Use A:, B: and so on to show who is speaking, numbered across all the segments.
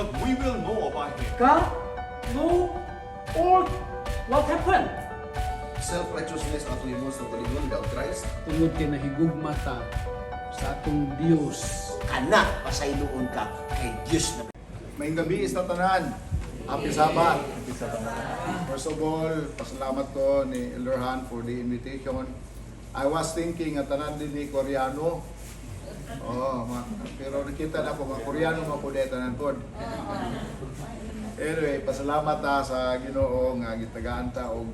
A: what we will know about Him.
B: God know all what happened.
C: Self-righteousness ato imong sa paligon without Christ.
D: Tungod kay nahigugma ta sa atong Dios.
E: Kana pasayloon ka kay Dios na.
C: Maayong gabi sa tanan. Happy Sabbath. First of all, pasalamat ko ni Elder Han for the invitation. I was thinking at tanan din ni Koreano. Pero nakita na ko mga Koreano mga tanan ko. Anyway, pasalamat ta sa Ginoo nga gitagaan ta og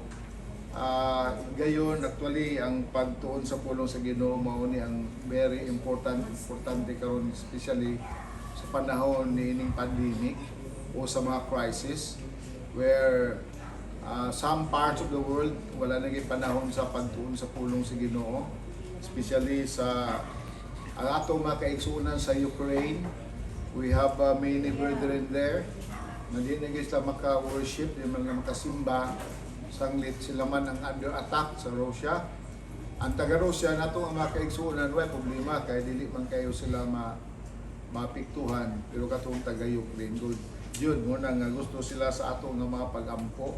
C: gayon actually ang pagtuon sa pulong sa Ginoo mao ni ang very importante karon especially sa panahon ni ining pandemic o sa mga crisis where some parts of the world wala naging panahon sa pagtuon sa pulong sa Ginoo, especially sa ang atong mga kaigsuonan sa Ukraine. We have many brethren there na di na sila maka-worship, di man makasimba, sanglit sila man ang under attack sa Russia. Ang taga-Russia nato ang mga kaigsuonan, wala problema kay dili man kayo sila mapiktuhan, pero katong taga-Ukraine good. Yun muna nga gusto sila sa atong mga pag-ampo.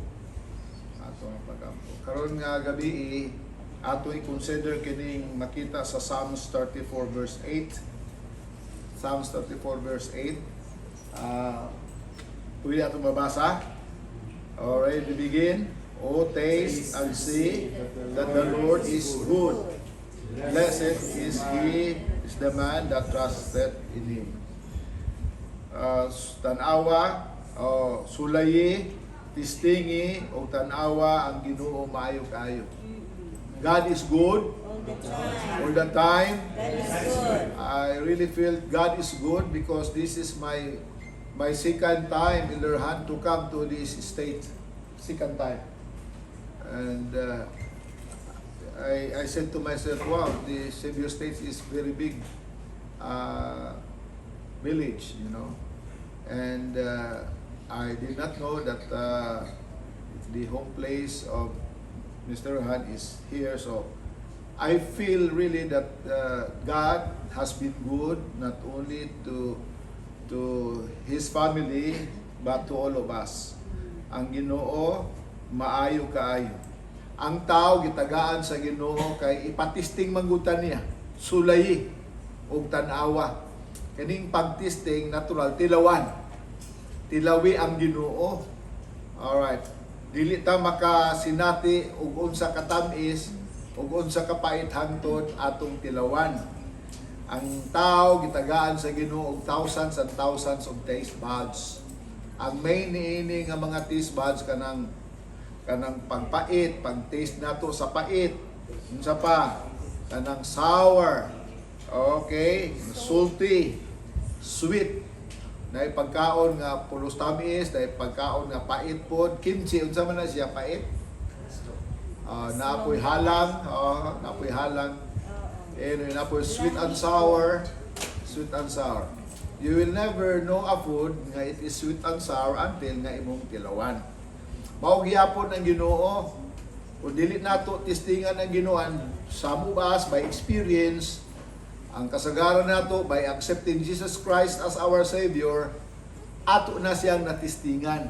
C: Karon nga gabi ato i-consider kining makita sa Psalms 34 verse 8. Psalms 34 verse 8. Pwede ato mabasa. Alright, to begin. O taste and see that the Lord is good. Blessed is the man that trusteth in Him. Tanawa, sulayi, tistingi, o tanawa ang Ginoo maayo kayo. God is good all the time. I really feel God is good because this is my second time in their hand to come to this state. Second time. And I said to myself, wow, the Cebu State is very big village, you know. And I did not know that the home place of Mr. Han is here. So I feel really that God has been good not only to His family but to all of us. Ang Ginoo maayo kaayo. Ang tao gitagaan sa Ginoo kay ipatisting manggutan niya, sulayi og tan-awa. Kaning pagtisting natural tilawan. Tilawi ang Ginoo. Alright. Dili ta makasinati og unsa ka tamis ug unsa ka pait hangtod atong tilawan. Ang tao gitagaan sa Ginoo og thousands and thousands of taste buds. Ang main niini nga mga taste buds kanang pagpait, pag-taste nato sa pait. Unsa pa? Kanang sour. Okay, salty, sweet. Dahil pagkaon nga pulos tamis, dahil pagkaon nga pait pod, kimchi, unsa man na siya pait. Napoy halang, napoy halang. Anyway, napoy sweet and sour, sweet and sour. You will never know a food nga it is sweet and sour until nga imong tilawan. Mao gyapon ang Ginoo. Kung dili nato testingan ang Ginoo, some of us by experience, ang kasagaran nato by accepting Jesus Christ as our Savior, ato na siyang natistingan.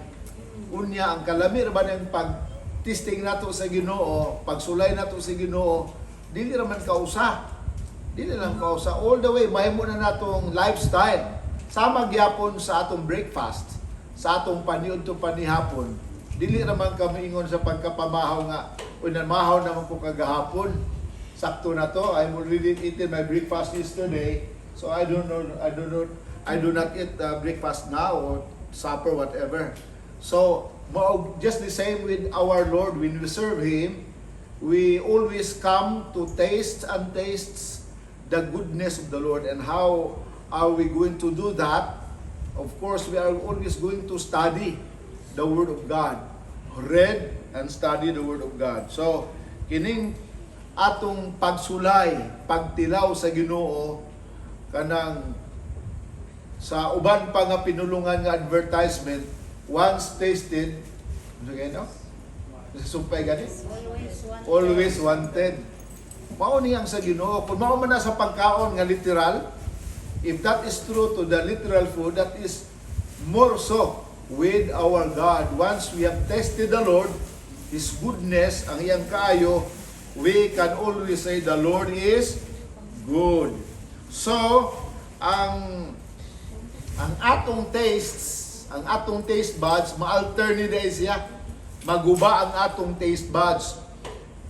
C: Unya ang kalamir ba ng pagtisting nato sa Ginoo, pagsulay nato sa Ginoo, dili raman kausa. Dili lang kausa all the way mahimo na natong lifestyle. Sama gyapon sa atong breakfast, sa atong paniud to panihapon. Dili raman kami ingon sa pagkapamahaw nga, mahaw naman ko kagahapon. Sakto na to. I'm already eaten my breakfast yesterday, so I do not eat breakfast now or supper, whatever. So just the same with our Lord. When we serve Him, we always come to taste and taste the goodness of the Lord. And how are we going to do that? Of course, we are always going to study the Word of God. Read and study the Word of God. So kining atong pagsulay, pagtilaw sa Ginoo kanang sa uban pa nga pinulungan nga advertisement, once tasted, no? Sumpay gani? Always wanted. Mao niyang sa Ginoo. Kung mao man na sa pagkaon nga literal, if that is true to the literal food, that is more so with our God. Once we have tested the Lord, His goodness, ang iyang kaayo, we can always say the Lord is good. So, ang atong taste buds, ma-alter ni dahil siya. Maguba ang atong taste buds.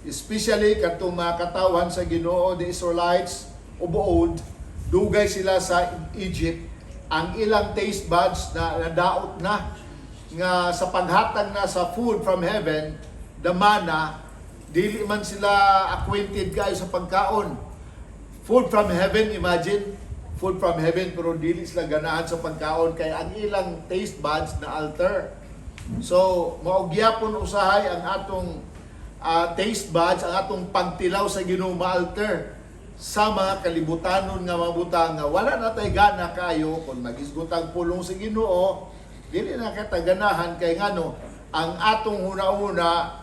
C: Especially katong mga katawan sa Ginoo, the Israelites of old, dugay sila sa Egypt. Ang ilang taste buds na nadaot na nga sa paghatag na sa food from heaven, the manna, dili man sila acquainted kayo sa pagkaon. Food from heaven, imagine, food from heaven, pero dili sila ganahan sa pagkaon kaya ang ilang taste buds na alter. So, maugyapon usahay ang atong taste buds, ang atong pagtilaw sa Ginoo ma-alter sa mga kalibutanon nga mabutang nga wala na tay gana kayo kung magisgutang pulong sa Ginoo, dili na kita ganahan kay ngano ang atong una-una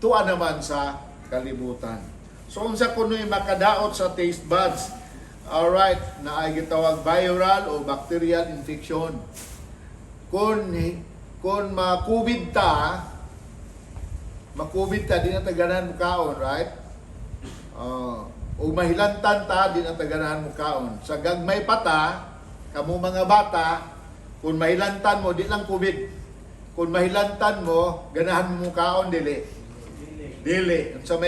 C: tuwa naman sa kalibutan. So unsa kunoy makadaot sa taste buds? Alright, na ay gitawag viral o bacterial infection. Kung ma-COVID ta, di na taganahan mo kaon, right? O mahilantan ta, di na taganahan mo kaon. Sa gagmay pa ta, kamo mga bata, kung mahilantan mo, di lang COVID. Kung mahilantan mo, ganahan mo kaon, dili. Unsa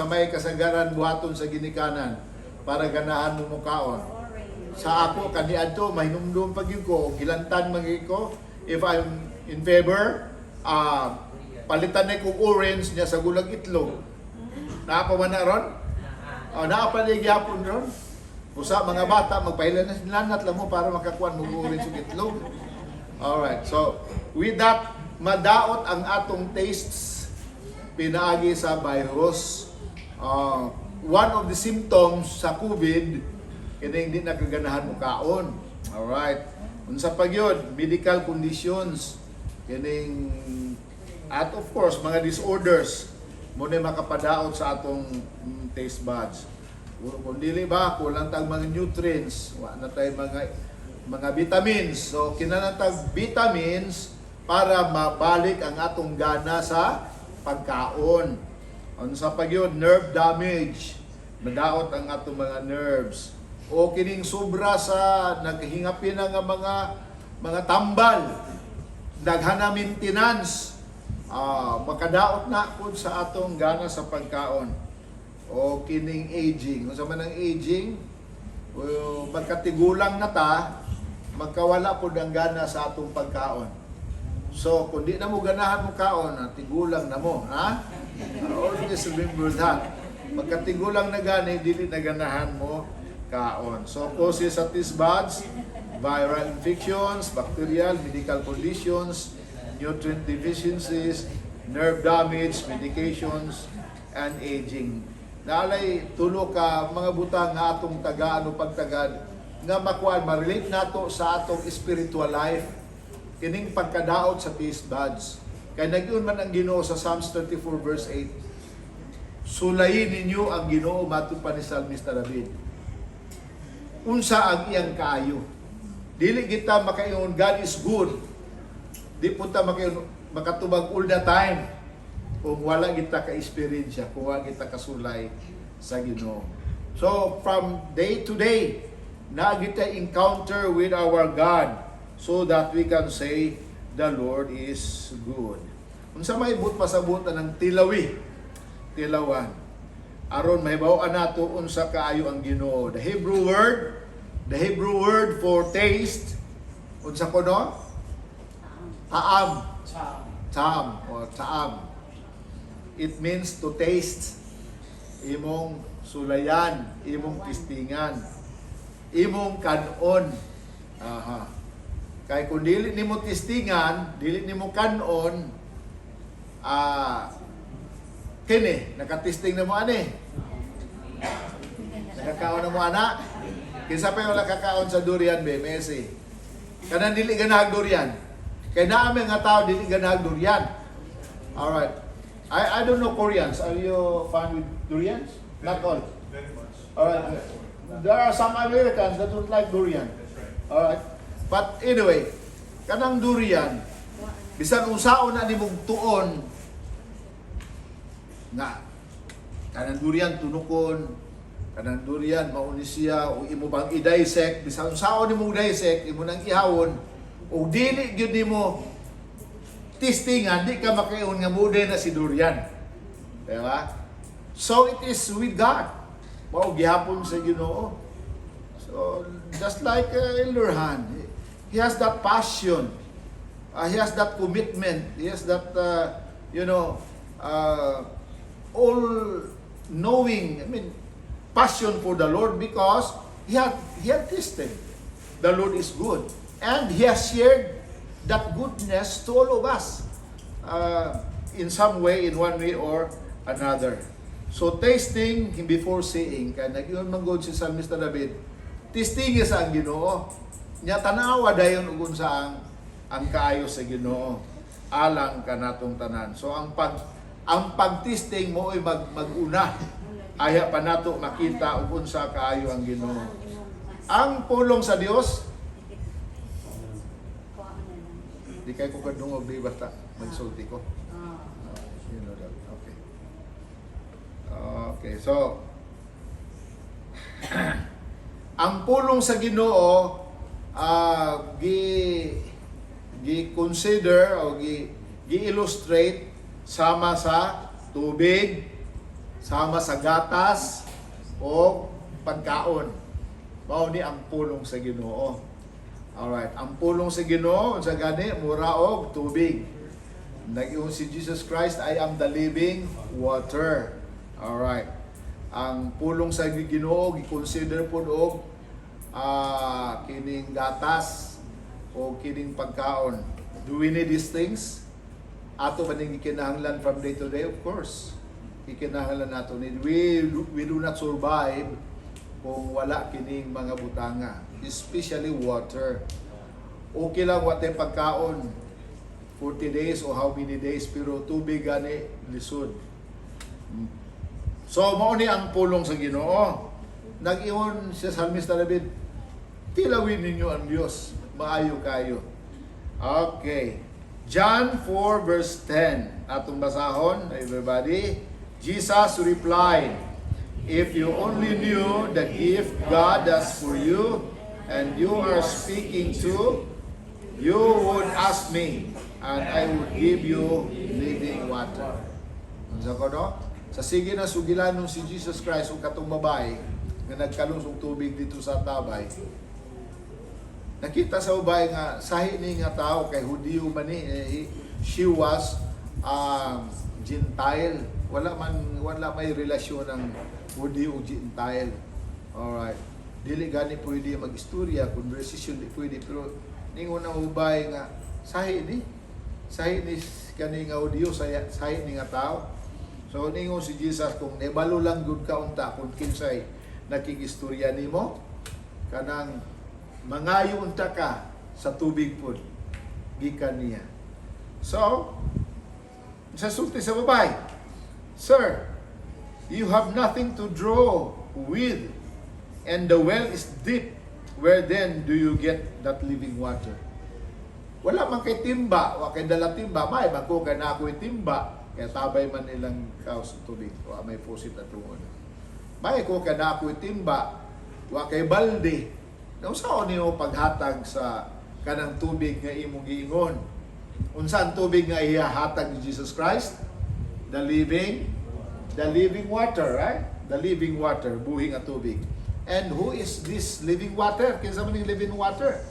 C: may kasagaran buhaton sa ginikanan para ganahan mo kaon. Sa ako kaniadto mahinumdum pag yun ko, hilantan magi ko. If I'm in favor, palitan na kong orange niya sa gulag itlog. Naapaman na ron? Naapalig yapon ron? Usa mga bata, magpahilanat lang mo para makakuha mo orange yung itlog. Alright, so with that, madaot ang atong tastes pinaagi sa virus. One of the symptoms sa COVID, hindi na kaganahan mo kaon. Alright. Unsa pa gyud, medical conditions, at of course, mga disorders, mo na makapadaot sa atong taste buds. Kung dili ba, kulang tag mga nutrients, wala na tayo mga vitamins. So, kinahanglan vitamins para mabalik ang atong gana sa pagkaon. Unsa pa gyud, nerve damage, madaot ang atong mga nerves. O kining sobra sa naghingapin na nga mga tambal, daghana maintenance, makadaot na pud sa atong gana sa pagkaon. O kining aging, unsa man ang aging, magkatigulang na ta, magkawala pud ang gana sa atong pagkaon. So, kung di na mo ganahan mo kaon, tigulang na mo, ha? Always remember that. Magkatigulang na gani, dili na ganahan mo kaon. So, causes of these buds, viral infections, bacterial, medical conditions, nutrient deficiencies, nerve damage, medications, and aging. Naalay, tulo ka mga butang nga atong tagaan o pagtagad nga makuan, ma-relate nato sa atong spiritual life, kining pagkadaot sa taste buds. Kaya nag-iun man ang Ginoo sa Psalms 34 verse 8, sulayin ninyo ang Ginoo matod pa ni Salmista David. Unsa ang iyang kaayo. Dili kita makaingon God is good. Di punta makatubag all the time kung wala kita ka-experience, kung wala kita kasulay sa Ginoo. So from day to day, na kita encounter with our God so that we can say the Lord is good. Unsa may but pasabutan ng tilawan. Aron mahibaw-an nato unsa kaayo ang Ginoo. The Hebrew word for taste, unsa ko no? Ta'am. It means to taste. Imong sulayan, imong tistingan, imong kanon. Kay kung dili nimo tistingan, dili nimo kanon, kini, nakatisting na mo ani. Nakakaon na mo ana. Kinsa pa yung nakakaon sa durian be, Messi. Kanang dili ganahag durian. Kay naami nga tao dili ganahag durian. Alright. I don't know Koreans. Are you fond with durians? Not all.
A: Very much.
C: Alright. There are some Americans that don't like durian.
A: That's right.
C: Alright. But anyway, kanang durian, bisan unsaon na nimong tuon nga kanang durian tunukon, kanang durian mauni siya o imo bang i-dissect, bisan unsaon nimong dissect, imo nang ihawon o dili gyud nimo testingan, di ka makaingon nga muday na si durian. Diba? So it is with God. Mao gihapon sa Ginoo. So just like Elder Han, he has that passion. He has that commitment. He has that all knowing, passion for the Lord because he had tasted the Lord is good, and he has shared that goodness to all of us in some way, in one way or another. So tasting before seeing, kaya nag-iyon manggod si Psalmista David, tasting sa ang Ginoo, nya tanawa dayon ug unsa ang kaayo sa Ginoo alang kanatong tanan. So ang pagtisting mo ay maguna, aya pa nato makita ug unsa kaayo ang Ginoo. Ang pulong sa Dios, di kay ko kadungog di basta magsulti ko. You know that. Okay. Okay, so ang pulong sa Ginoo gi-consider o gi-illustrate sama sa tubig, sama sa gatas o pagkaon. Mao ni ang pulong sa Ginoo. Alright, ang pulong sa Ginoo unsa gani mura og tubig. Nag-ingon si Jesus Christ, I am the living water. Alright. Ang pulong sa Ginoo gi-consider pud og kining gatas o kining pagkaon. Do we need these things? Ato ba ning gikinahanglan from day to day? Of course. Gikinahanglan nato need. We do not survive kung wala kining mga butanga, especially water. Okay lang watay pagkaon 40 days o how many days, pero tubig gani lisod. So mao ni ang pulong sa Ginoo. Nag-iyon si Psalmista David, tilawin ninyo ang Dios, maayo kayo. Okay. John 4 verse 10. Atong basahon, everybody. Jesus replied, if you only knew the gift God has for you and you are speaking to, you would ask me and I would give you living water. Unsa ko no? Sa sige na sugilanon si Jesus Christ ug katong babae nga nagkalusong tubig dito sa tabay. Nakita sa babae nga sahi ni nga tao kay Hudiyo man ni, she was Gentile. Wala may relasyon ng Hudiyo ug Gentile. Alright. Dili gani pwede mag-istorya, conversation di pwede, pero ningon ang babae nga sahi ni kani nga Hudiyo, sahi ni nga tao. So ningon si Jesus, kung nebalo lang gud ka unta kung kinsay nakigistorya nimo, kanang mangayo unta ka sa tubig pod gikan niya. So sa sulti sa babae, sir, you have nothing to draw with and the well is deep. Where then do you get that living water? Wala man kay timba, wa kay dala timba, may bako kay na ako timba. Kaya tabay man nilang kaos tubig. Wa may pusit at tungod. May ko kay na ako timba, wa kay balde. Nausaon niyo paghatag sa kanang tubig nga imong giingon. Unsa ang tubig nga ihahatag ni Jesus Christ? The living water, right? The living water, buhing at tubig. And who is this living water? Kinsa man ning living water?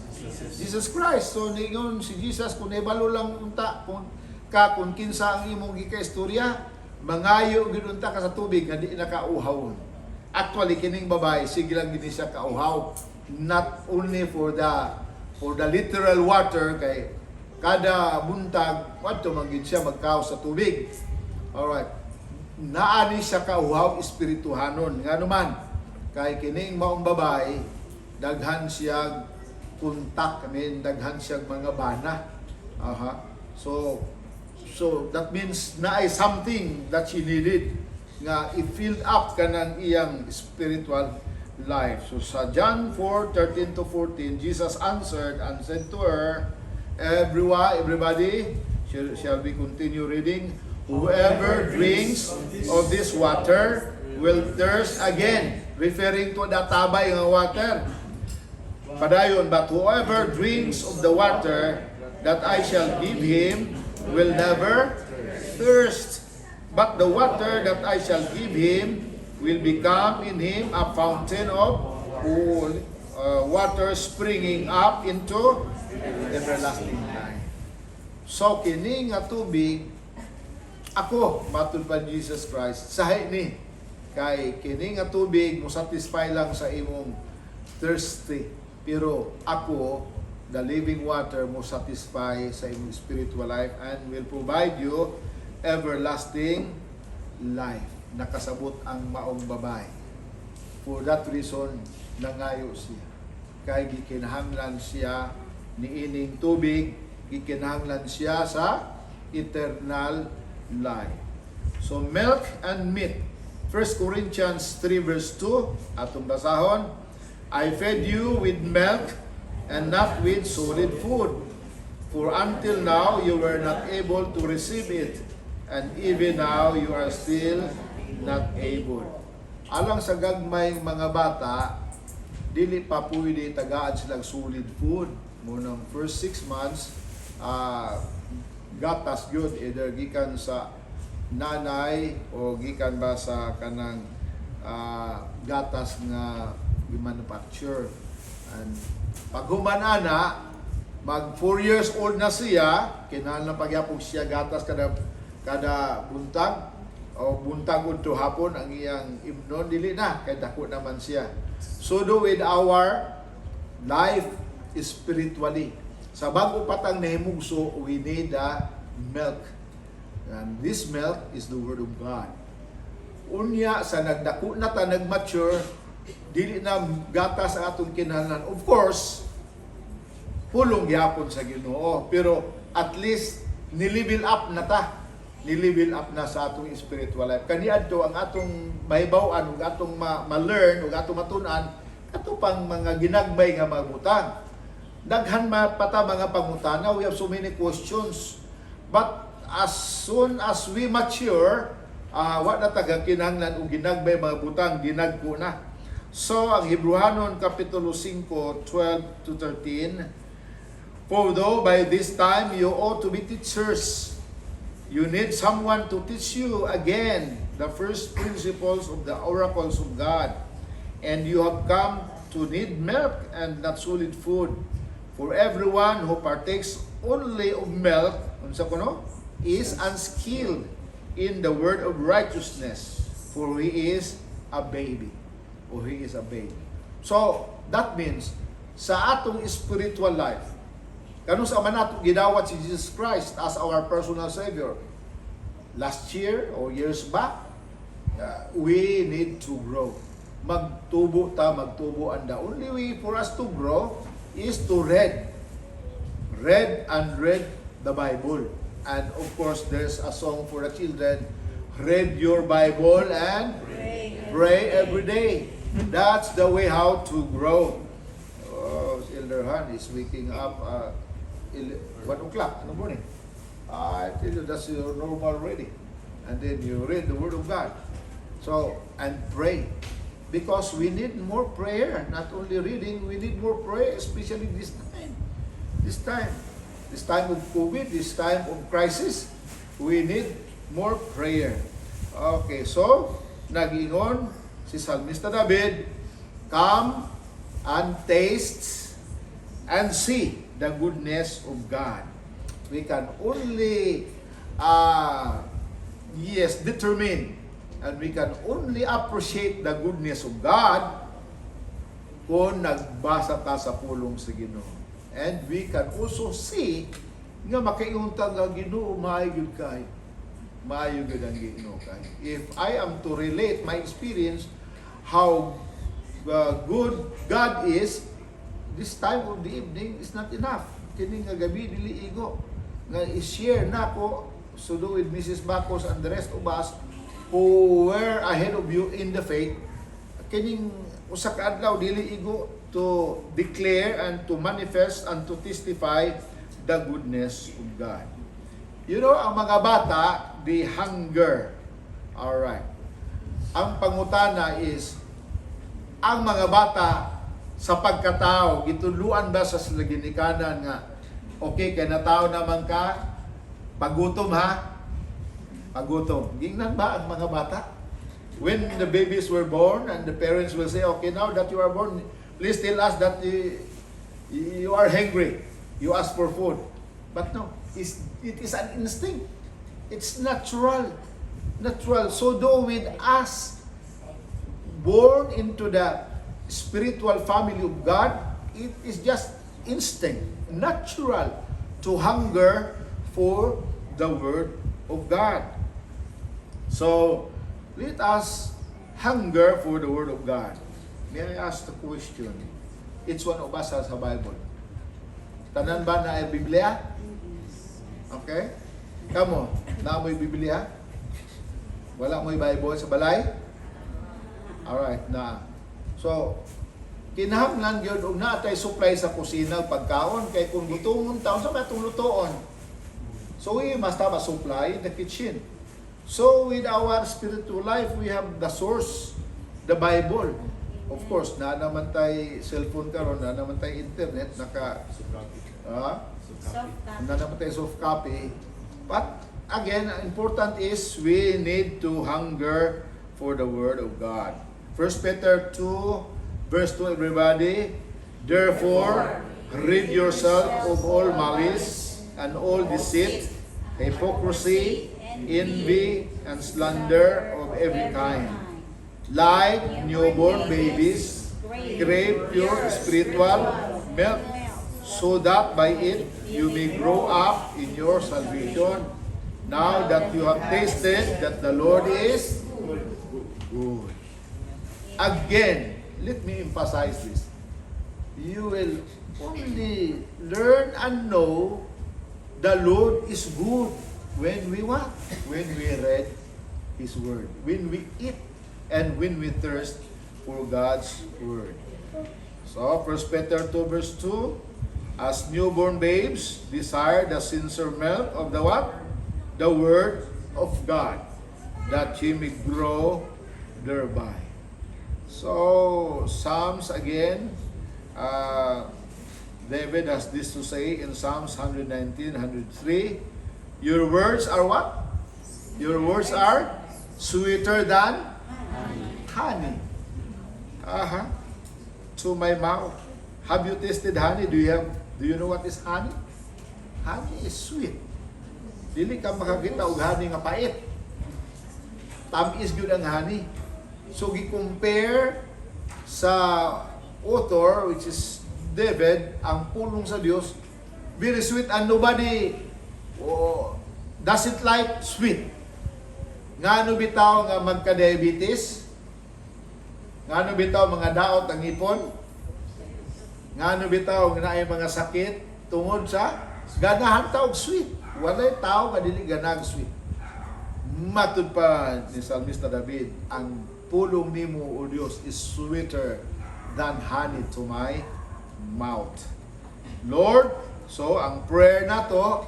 C: Jesus Christ. So ningon si Jesus, kung ibalo lang unta kung kinsa ang imong gikaistorya, mangayo gid unta ka sa tubig nga di nakauhawon. Actually kining babae sige lang gid siya kauhaw, not only for the literal water, kay kada buntag wadto man gid siya magkaw sa tubig. Alright. Naani siya kauhaw espirituhanon nganuman. Kay kining maong babae, daghan siya kontak, daghan siya mga bana. So that means na ay something that she needed nga i-filled up kanang iyang spiritual life. So sa John 4:13-14, Jesus answered and said to her, everybody, shall we continue reading? Whoever drinks of this water will thirst again. Referring to the tabay ng water. Padayon, but whoever drinks of the water that I shall give him will never thirst. But the water that I shall give him will become in him a fountain of water springing up into everlasting life. So kini nga tubig, ako matud pa Jesus Christ, sahi ni kay kini nga tubig mo satisfy lang sa imong thirsty, pero ako the living water mo satisfy sa imong spiritual life and will provide you everlasting life. Nakasabot ang maong babay. For that reason, nangayo siya. Kay gikinahanglan siya ni ining tubig, gikinahanglan siya sa eternal life. So milk and meat. 1 Corinthians 3 verse 2, atong basahon, I fed you with milk and not with solid food. For until now you were not able to receive it, and even now you are still not able. Alang sa gagmayng mga bata, dili pa pwede tagaan silang solid food. Munang first 6 months, gatas yun, either gikan sa nanay o gikan ba sa kanang gatas nga manufacture. And pag humanana, mag 4 years old na siya, kinahanglan pagyapog siya gatas kada buntag o buntag unto hapon ang iyang imnon, dili na kay dako naman siya. So do with our life spiritually. Sa bago patang nahimugso, we need milk. And this milk is the Word of God. Unya, sa nagdako na ta, nagmature, dili na gatas ang atong kinahanglan. Of course, pulong gyapon sa Ginoo. Pero at least, nilibil up na ta. Nilibil up na sa atong spiritual life. Kaniadto ang atong mahibaw-an, ug atong ma-learn, ug atong matunan, ato pang mga ginagbay nga magutang. Daghan pata mga pangutana, we have so many questions. But as soon as we mature, wa na taga kinahanglan og ginagbay mga butang, ginagko na. So ang Hebrehanon kapitulo 5, 12 to 13, for though by this time you ought to be teachers, you need someone to teach you again the first principles of the oracles of God, and you have come to need milk and not solid food. For everyone who partakes only of milk, unsa kuno, is unskilled in the word of righteousness, for he is a baby. Or he is a baby. So, that means, sa atong spiritual life, kanus sa nato gidawat si Jesus Christ as our personal Savior. Last year or years back, we need to grow. Magtubo and the only way for us to grow is to read the Bible. And of course, there's a song for the children, read your Bible and pray every day. That's the way how to grow. Oh, Elder Han is waking up 1 o'clock in the morning. I tell you, that's your normal reading. And then you read the Word of God. So, and pray. Because we need more prayer. Not only reading, we need more prayer, especially this time. This time of COVID, this time of crisis, we need more prayer. Okay, so, nag-ingon si Salmista David, come and taste and see the goodness of God. We can only, determine, and we can only appreciate the goodness of God kung nagbasa ta sa pulong sa Ginoo. And we can also see nga makaiuntang nga Ginoo maayo gyud kay. Maayo gyud ang Ginoo kay. If I am to relate my experience how good God is, this time of the evening is not enough. Kini nga gabi dili igo nga i-share nako sudo with Mrs. Bacos and the rest of us who were ahead of you in the faith. Kining usa ka adlaw dili igo to declare and to manifest and to testify the goodness of God. You know, ang mga bata, they hunger. Alright. Ang pangutana is, ang mga bata sa pagkatao, gituluan ba sa ginikanan nga, okay, kaya na tao naman ka, pagutom ha? Pagutom. Gingnan ba ang mga bata? When the babies were born and the parents will say, okay, now that you are born, please tell us that you are hungry. You ask for food. But no, it is an instinct. It's natural. Natural. So though with us, born into the spiritual family of God, it is just instinct, natural to hunger for the Word of God. So, let us hunger for the Word of God. May I ask the question? Each one of us has a Bible. Tanan ba na ay Biblia? Okay? Kamo, na mo'y Biblia? Wala mo'y Bible sa balay? Alright, na. So, kinahanglan gyud og naatay supply sa kusina pagkaon kay kung gutomon taon sa matong lutoon. So we must have a supply in the kitchen. So with our spiritual life, we have the source, the Bible. Of course, na naman tay cellphone karon, na naman tay internet, na naman tay soft copy. But again, important is we need to hunger for the Word of God. 1 Peter 2, verse 2, everybody. Therefore, rid yourself of all malice and all deceit, hypocrisy, envy, and slander of every kind. Like newborn babies, crave pure spiritual milk, so that by it you may grow up in your salvation. Now that you have tasted that the Lord is good. Again, let me emphasize this. You will only learn and know the Lord is good when we what? When we read His Word. When we eat and when we thirst for God's Word. So, 1 Peter 2 verse 2, as newborn babes desire the sincere milk of the what? The Word of God, that ye may grow thereby. So, Psalms again, David has this to say in Psalms 119, 103, your words are what? Your words are sweeter than honey. To my mouth. Have you tasted honey? Do you know what is honey? Honey is sweet. Dili ka makakita og honey nga pait. Tamis gyud ang honey. So gi-compare sa author, which is David, ang pulong sa Dios, very sweet, and nobody doesn't like sweet. Ngano bitaw nga magka-diabetes? Ngano bitaw mga daot ang ipon? Ngano bitaw nga naay mga sakit tungod sa ganahan ta og sweet? Walay tao nga dili ganag sweet. Matud pa ni Salmista David, ang pulong nimo, O Dios, is sweeter than honey to my mouth. Lord, so ang prayer nato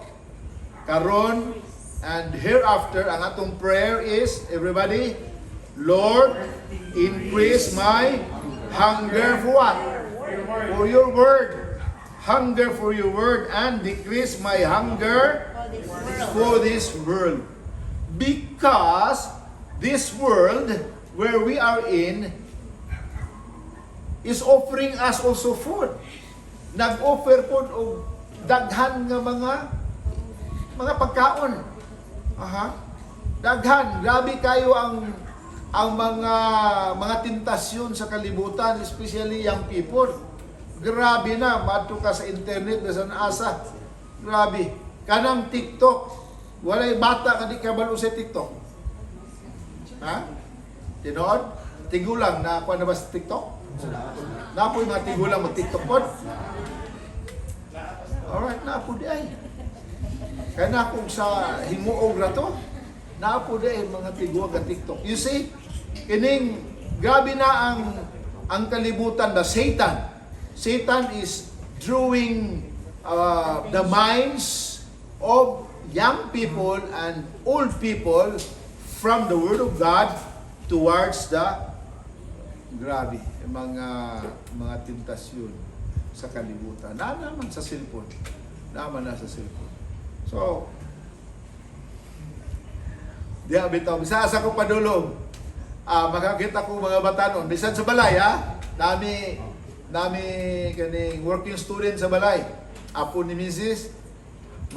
C: karon and hereafter, ang atong prayer is, everybody, Lord, increase my hunger for what? For your word. Hunger for your word, and decrease my hunger for this world. Because this world where we are in is offering us also food. Nag-offer po og daghan nga mga pagkaon. Daghan, grabe kayo ang mga tentasyon sa kalibutan, especially young people. Grabe na, madto ka sa internet na sa asa. Grabe. Kanang TikTok, walay bata nga di kabalo sa TikTok. Tinood? Tigulang na ako na ba sa TikTok? Napoy mga tigulang mag-TikTok po. Alright, napo di ay. Kaya na kung sa himuog na to, napo di ay mga tiguang ka TikTok. You see, kining grabe na ang kalibutan na Satan. Satan is drawing the minds of young people and old people from the Word of God towards the grabe, mga tentasyon sa kalibutan. Naman sa cellphone. Naman na sa cellphone. So, diya bitaw, bisa asa ko padulong. Makakita ko mga batanon. Bisan sa balay, ha? Nami kaning working student sa balay. Apo ni Mrs.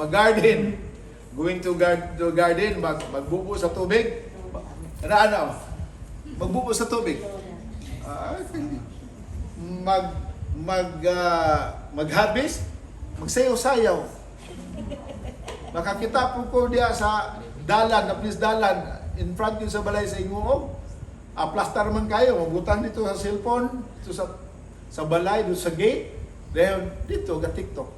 C: Mag-garden. Going to garden, magbubo sa tubig. Ano? Magbubo sa tubig. Mag-harvest. Magsayaw-sayaw. Makakita po ko diya sa dalan, na please dalan, in front yun sa balay sa Inguog. Plastar man kayo, mabutan dito sa cellphone, dito sa balay, dito sa gate, dahil dito, ga TikTok.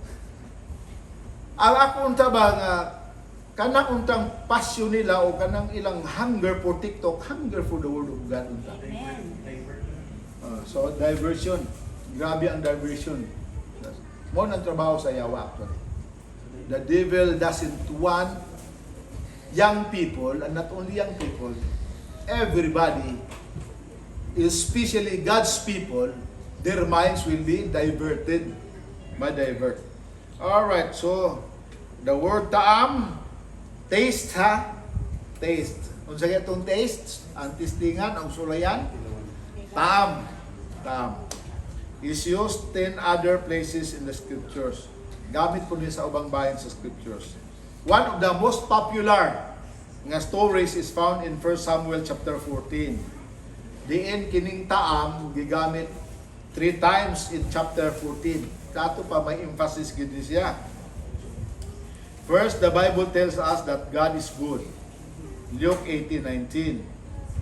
C: Ang akong ba nga, kanang untang passion nila o kanang ilang hunger for TikTok, hunger for the Word of God. So, diversion. Grabe ang diversion. Mo ang trabaho sa yawa actually. The devil doesn't want young people, and not only young people, everybody, especially God's people, their minds will be diverted. Alright, so, the word taam, taste ha? Taste. Kung sa itong taste, ang testingan, ang sulayan, taam. Is used in other places in the scriptures. Gamit po niya sa ubang bayan sa scriptures. One of the most popular nga stories is found in 1 Samuel chapter 14. Diin kining taam gigamit 3 times in chapter 14. Kato pa may emphasis gid siya. First, the Bible tells us that God is good. Luke 18:19.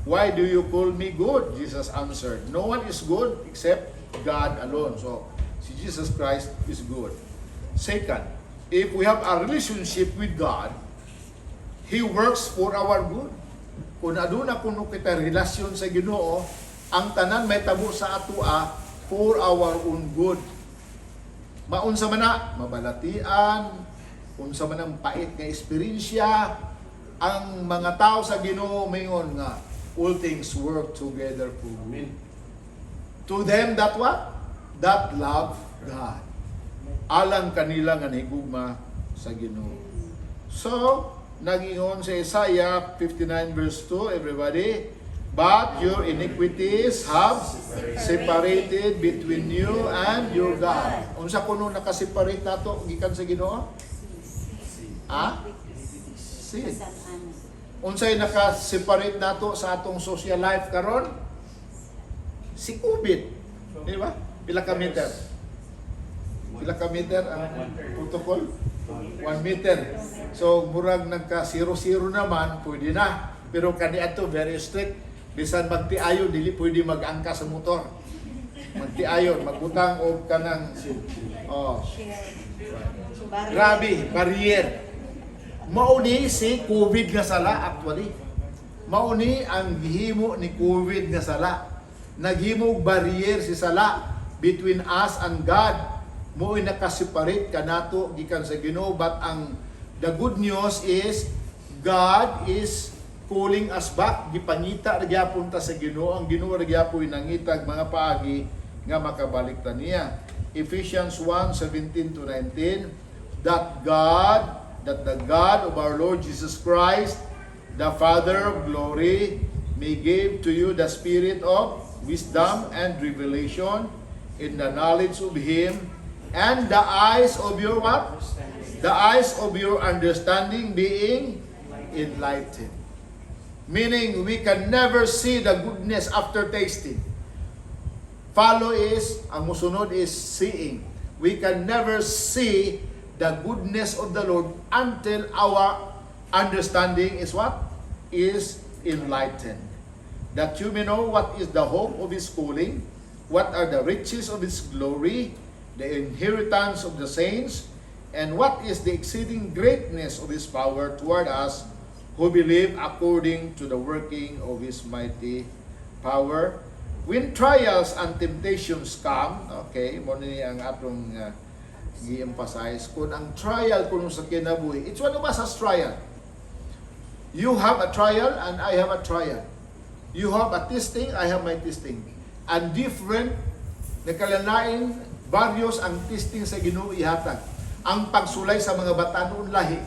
C: Why do you call me good? Jesus answered. No one is good except God alone. So, si Jesus Christ is good. Second, if we have a relationship with God, He works for our good. Kung aduna kuno kita relasyon sa Ginoo, ang tanan may tabo sa atua for our own good. Maunsa man na, mabalatian, unsa man ang pait nga eksperyensya, ang mga tao sa Ginoo mayon nga all things work together for good. To them that what? That love God. Alang kanila nga higugma sa Ginoo. So, nag-ingon sa Isaiah 59 verse 2, everybody, but your iniquities have separated between you and your God. Unsa kuno nakaseparate nato gikan sa Ginoo? Sin. Unsay naka-separate nato sa atong social life karon? Si COVID. Di ba? Pila ka meter? Pila ka meter ang protocol? 1 meter. So, murag nagka 0-0 naman, pwede na. Pero kaniadto very strict. Bisan magtiayon, dili pwede mag-angka sa motor. Magtiayon, magbutang o kanang grabe, barrier. Mauni si COVID nga sala actually. Mauni ang gihimo ni COVID nga sala. Naghimog barrier si sala between us and God. Mo'y nakaseparate kanato gikan sa Ginoo, but ang the good news is God is calling us back. Gipangita ra gyapon ta sa Ginoo, ang Ginoo ra gyapon nangitag mga paagi nga makabalik ta niya. Ephesians 1:17-19, that the God of our Lord Jesus Christ, the Father of glory, may give to you the spirit of wisdom and revelation in the knowledge of Him, and the eyes of your what? The eyes of your understanding being enlightened. Meaning, we can never see the goodness after tasting. Follow is, ang musunod is seeing. We can never see the goodness of the Lord until our understanding is what? Is enlightened. That you may know what is the hope of His calling, what are the riches of His glory, the inheritance of the saints, and what is the exceeding greatness of His power toward us who believe according to the working of His mighty power. When trials and temptations come, okay, mo ni ang atong gi-emphasize kung ang trial kuno sa kinabuhi. It's one of us has trial. You have a trial and I have a trial. You have a testing, I have my testing. And different, nakalalain, various ang testing sa Ginoo ihatag. Ang pagsulay sa mga batanon lahi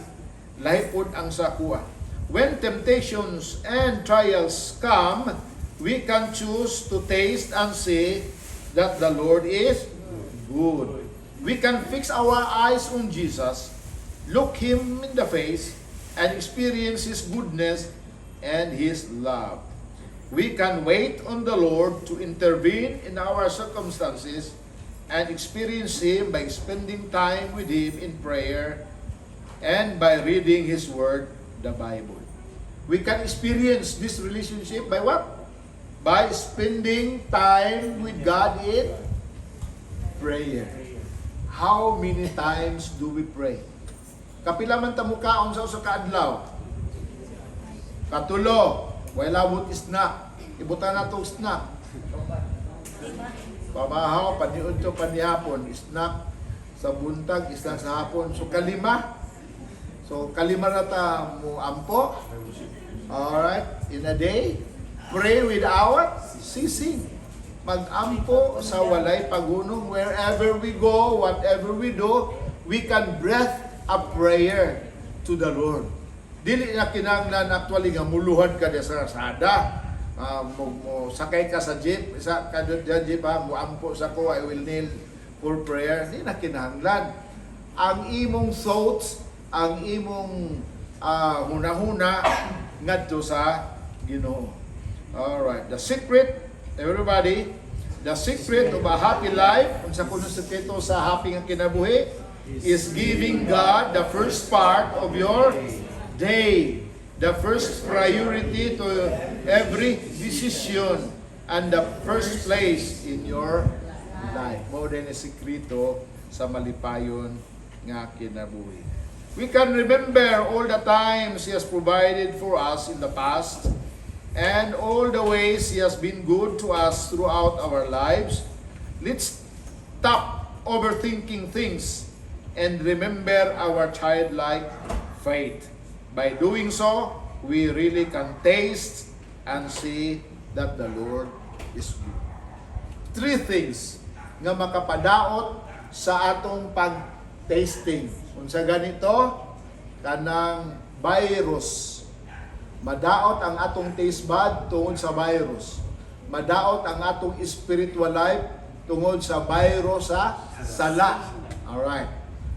C: pod ang sakua. When temptations and trials come, we can choose to taste and see that the Lord is good. We can fix our eyes on Jesus, look Him in the face, and experience His goodness and His love. We can wait on the Lord to intervene in our circumstances and experience Him by spending time with Him in prayer and by reading His Word, the Bible. We can experience this relationship by what? By spending time with God in prayer. How many times do we pray? Kapila man ta mukaon sa usa ka adlaw. Katulo, wala but snack. Ibutan na tong snack. Pabahaw, paniud to panihapon, snack sa buntag, snack sa hapon. So kalima. So kalima na ta mo ampo. Alright, in a day, pray without ceasing. Mag-ampo sa walay pagunong. Wherever we go, whatever we do, we can breath a prayer to the Lord. Dili na kinahanglan actually nga muluhan ka sa rasada. Mo sakay ka sa jeep, isa ka jeep ha, mo ampo sa ko, I will kneel for prayer. Di na kinahanglan. Ang imong thoughts, ang imong hunahuna ngadto sa Ginoo. Alright, the secret, everybody, the secret of a happy life, kung sa kuno sekreto sa happy nga kinabuhi, is giving God the first part of your day, the first priority to every decision, and the first place in your life. More than a sekreto sa malipayon nga kinabuhi. We can remember all the times He has provided for us in the past, and all the ways He has been good to us throughout our lives. Let's stop overthinking things and remember our childlike faith. By doing so, we really can taste and see that the Lord is good. 3 things nga makapadaot sa atong pag-tasting. Kung sa ganito, kanang virus. Madaot ang atong taste bud tungod sa virus. Madaot ang atong spiritual life tungod sa virus sa sala. Alright.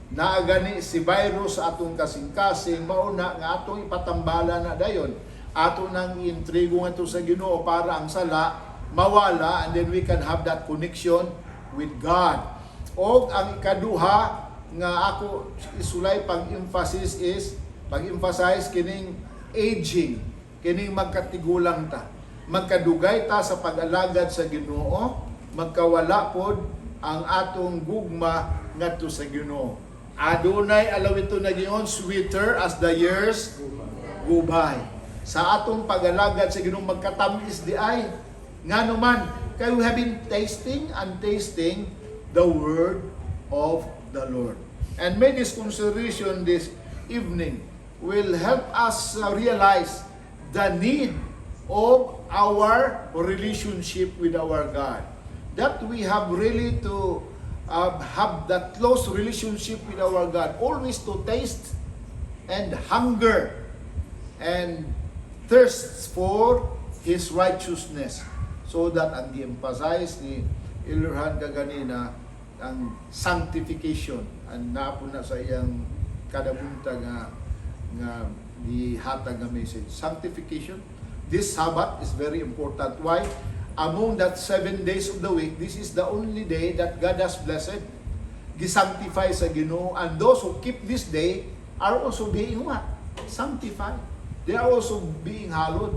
C: Naagani si virus sa atong kasing-kasing, mauna nga atong ipatambala na dayon. Ato nang intrigo nga to sa Ginoo para ang sala mawala, and then we can have that connection with God. O ang ikaduha nga ako isulay pag-emphasis is pag-emphasize kining aging, kining magkatigulang ta, magkadugay ta sa pag-alagad sa Ginoo, magkawala pod ang atong gugma ngadto sa Ginoo. Adunay alawito na giyon sweeter as the years go by. Sa atong pag-alagad sa Ginoo magkatamis di ay nganuman kay we have been tasting and tasting the word of the Lord. And may this consideration this evening will help us realize the need of our relationship with our God. That we have really to have that close relationship with our God. Always to taste and hunger and thirst for His righteousness. So that ang di-emphasize ni Ilurhan kaganina ang sanctification. Ang napuna sa iyang kadabunta nga dihatag nga message. Sanctification. This Sabbath is very important. Why? Among that 7 days of the week, this is the only day that God has blessed, gisanctify sa Ginoo, and those who keep this day are also being what? Sanctified. They are also being hallowed.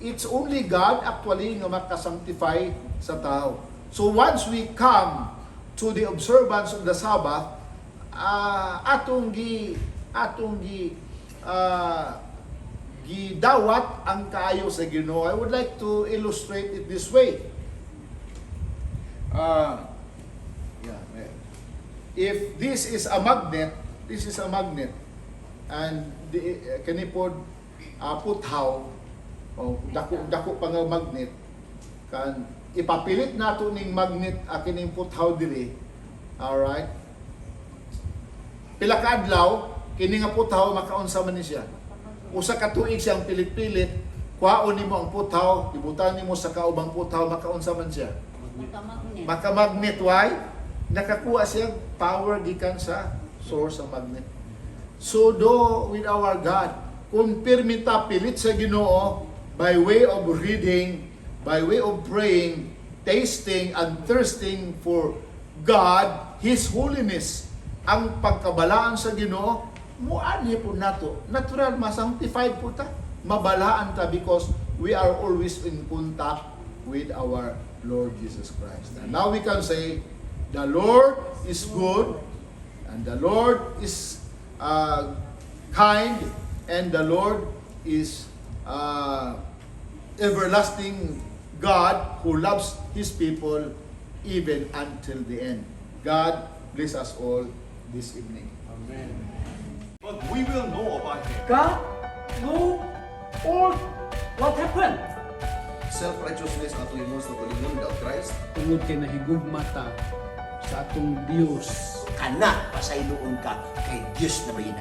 C: It's only God actually nga makasanctify sa tao. So once we come to the observance of the Sabbath, atong gidawat ang kaayo sa Ginoo. I would like to illustrate it this way. if this is a magnet, and kanipod puthaw o dako pa nga magnet kan ipapilit nato ning magnet kining puthaw diri. Alright? Pila ka adlaw kini nga puthaw makaunsa man ni siya. Usa ka tuig siyang pilit-pilit, kwaon nimo ang puthaw, ibutan nimo sa kaubang puthaw makaunsa man siya. Makamagnet. Why? Nakakuha siya power gikan sa source ng magnet. So do with our God, kung pirmi ta pilit sa Ginoo by way of reading, by way of praying, tasting and thirsting for God, His holiness, ang pagkabalaan sa Ginoo, muanhi po nato. Natural, masanctified po ta. Mabalaan ta because we are always in contact with our Lord Jesus Christ. And now we can say, the Lord is good, and the Lord is kind, and the Lord is everlasting God who loves His people even until the end. God bless us all this evening.
A: But we will know about him.
B: God know all what happened.
F: Self-righteousness ato himos na tulingon without Christ.
D: Tungod kay nahigugmata sa atong Dios.
E: Kana pasayloon ka kay Diyos na may